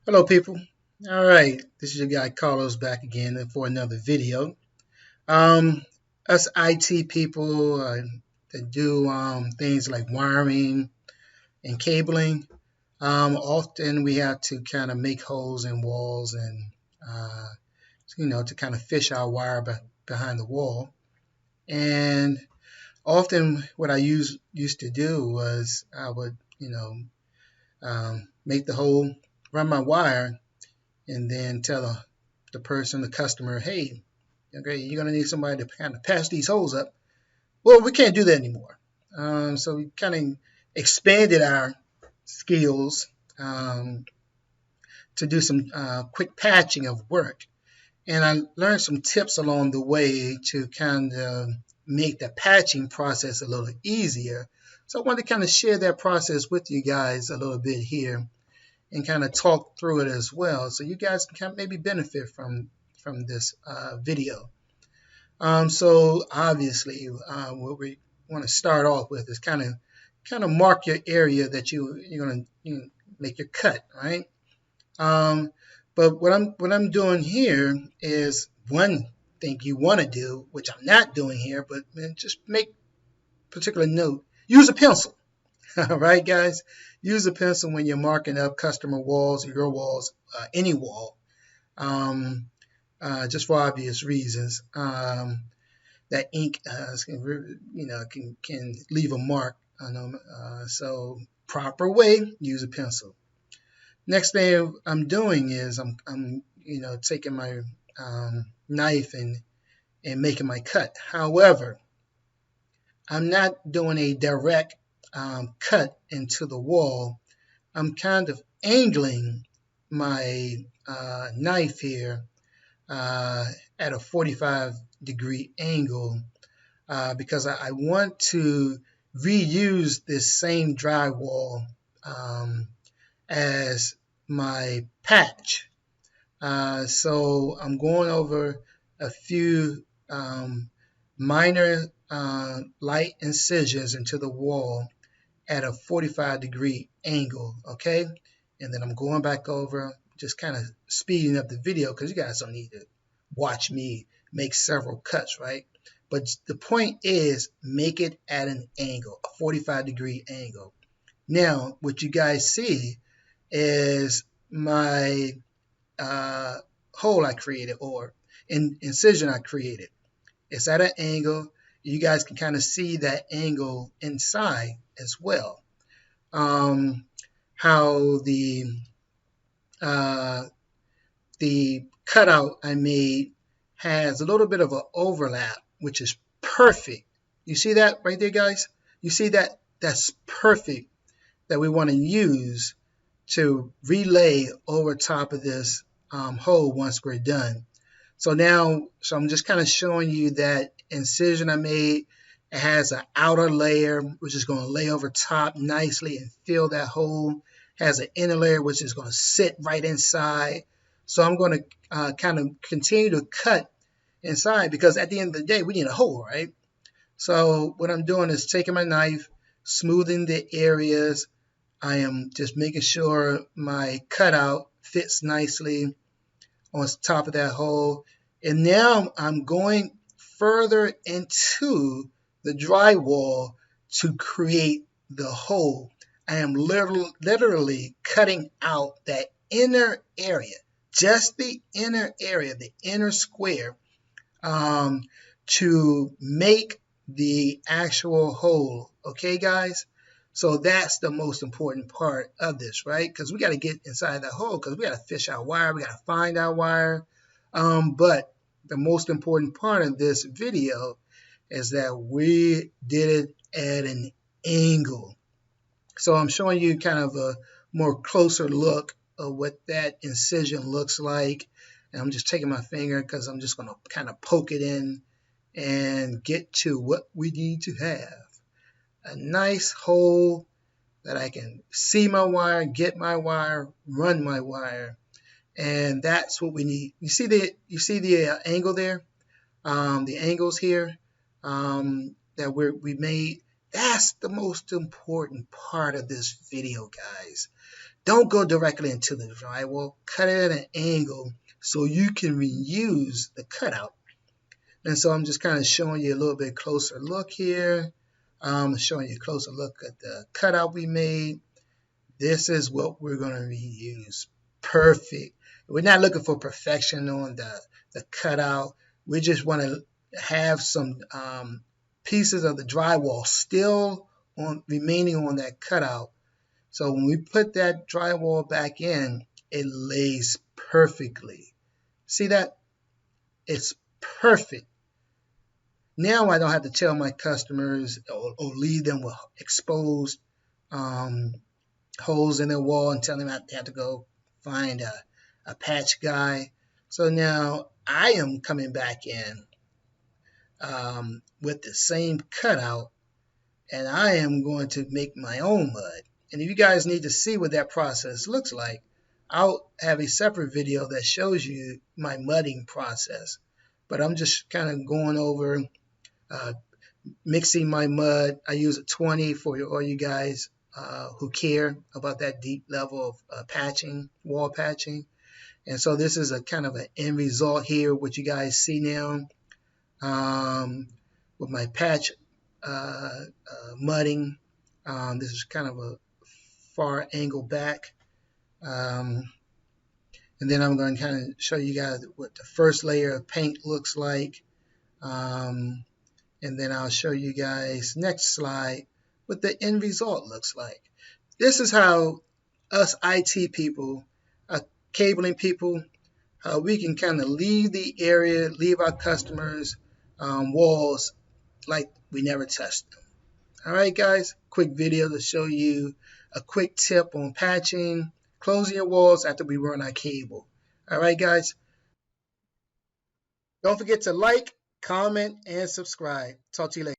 Hello, people. All right, this is your guy Carlos back again for another video. Um, us IT people that do things like wiring and cabling, often we have to kind of make holes in walls and uh, to kind of fish our wire behind the wall. And often, what I used to do was I would, make the hole, run my wire, and then tell the person, the customer, hey, okay, you're going to need somebody to kind of patch these holes up. Well, we can't do that anymore. So we kind of expanded our skills to do some quick patching of work. And I learned some tips along the way to kind of make the patching process a little easier. So I wanted to kind of share that process with you guys a little bit here and kind of talk through it as well, so you guys can kind of maybe benefit from this video. So obviously, what we want to start off with is kind of mark your area that you're going to make your cut, right? But what I'm doing here is one thing you want to do, which I'm not doing here, but just make particular note: use a pencil. All right, guys, use a pencil when you're marking up customer walls, your walls, any wall, just for obvious reasons. That ink, can leave a mark on them. So proper way, use a pencil. Next thing I'm doing is I'm taking my knife and making my cut. However, I'm not doing a direct cut into the wall. I'm kind of angling my knife here at a 45-degree angle because I want to reuse this same drywall as my patch. So I'm going over a few minor light incisions into the wall at a 45-degree angle, okay? And then I'm going back over, just kind of speeding up the video because you guys don't need to watch me make several cuts, right? But the point is, make it at an angle, a 45-degree angle. Now, what you guys see is my hole I created, or incision I created. It's at an angle. You guys can kind of see that angle inside as well. How uh, the cutout I made has a little bit of an overlap, which is perfect. You see that right there, guys? You see that? That's perfect, that we want to use to relay over top of this hole once we're done. So I'm just kind of showing you that incision I made. It has an outer layer, which is going to lay over top nicely and fill that hole. It has an inner layer, which is going to sit right inside. So I'm going to kind of continue to cut inside because at the end of the day, we need a hole, right? So what I'm doing is taking my knife, smoothing the areas. I am just making sure my cutout fits nicely on top of that hole. And now I'm going further into the drywall to create the hole. I am literally cutting out that inner area, just the inner area, the inner square, to make the actual hole. Okay, guys? So that's the most important part of this, right? Because we got to get inside that hole because we got to fish our wire. We got to find our wire. But the most important part of this video is that we did it at an angle. So I'm showing you kind of a more closer look of what that incision looks like. And I'm just taking my finger because I'm just going to kind of poke it in and get to what we need to have. A nice hole that I can see my wire, get my wire, run my wire, and that's what we need. You see the angle there, the angles here that we made. That's the most important part of this video, guys. Don't go directly into the drywall. Cut it at an angle so you can reuse the cutout. And so I'm just kind of showing you a little bit closer look here. Showing you a closer look at the cutout we made. This is what we're going to reuse. Perfect. We're not looking for perfection on the cutout. We just want to have some pieces of the drywall still remaining on that cutout. So when we put that drywall back in, it lays perfectly. See that? It's perfect. Now I don't have to tell my customers or leave them with exposed holes in their wall and tell them they have to go find a patch guy. So now I am coming back in with the same cutout, and I am going to make my own mud. And if you guys need to see what that process looks like, I'll have a separate video that shows you my mudding process. But I'm just kind of going over mixing my mud. I use a 20 for all you guys who care about that deep level of patching, wall patching. And so this is a kind of an end result here, what you guys see now with my patch mudding. This is kind of a far angle back. And then I'm going to kind of show you guys what the first layer of paint looks like. And then I'll show you guys next slide what the end result looks like. This is how us IT people, cabling people, how we can kind of leave the area, leave our customers' walls like we never touched them. All right, guys, quick video to show you a quick tip on patching, closing your walls after we run our cable. All right, guys. Don't forget to like, comment, and subscribe. Talk to you later.